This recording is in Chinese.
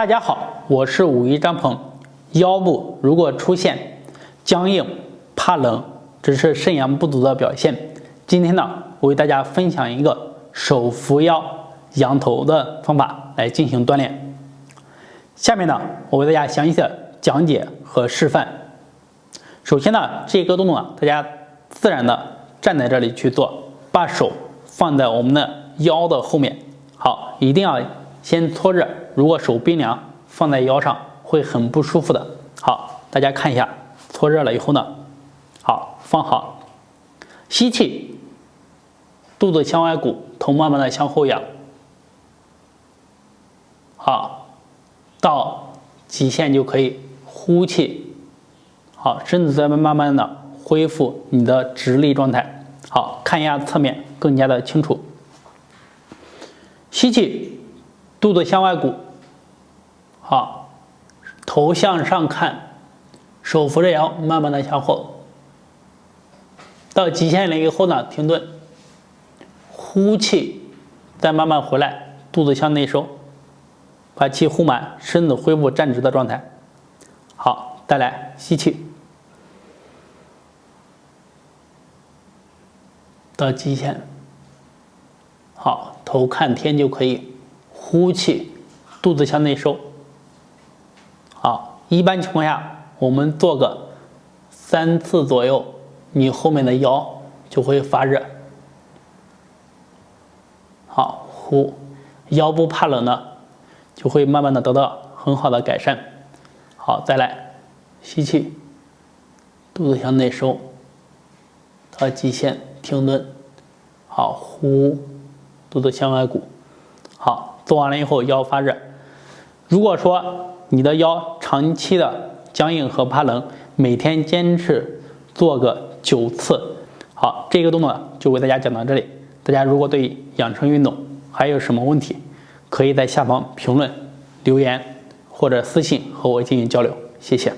大家好，我是武医张鹏。腰部如果出现僵硬、怕冷，这是肾阳不足的表现。今天呢，我为大家分享一个手扶腰仰头的方法来进行锻炼。下面呢，我为大家详细的讲解和示范。首先呢，这个动作大家自然的站在这里去做，把手放在我们的腰的后面。好，一定要先搓热，如果手冰凉，放在腰上会很不舒服的。好，大家看一下，搓热了以后呢，好，放好，吸气，肚子向外鼓，头慢慢的向后仰。好，到极限就可以呼气。好，身子再慢慢的恢复你的直立状态。好，看一下侧面更加的清楚。吸气，肚子向外鼓，好，头向上看，手扶着腰，慢慢的向后。到极限了以后呢，停顿，呼气，再慢慢回来，肚子向内收，把气呼满，身子恢复站直的状态。好，再来吸气，到极限。好，头看天就可以，呼气，肚子向内收。好，一般情况下，我们做个3次左右，你后面的腰就会发热。好，呼，腰部怕冷呢，就会慢慢的得到很好的改善。好，再来，吸气，肚子向内收，到极限停顿。好，呼，肚子向外鼓。好，做完了以后腰发热。如果说你的腰长期的僵硬和怕冷，每天坚持做个9次。好，这个动作就为大家讲到这里。大家如果对养生运动还有什么问题，可以在下方评论留言或者私信和我进行交流。谢谢。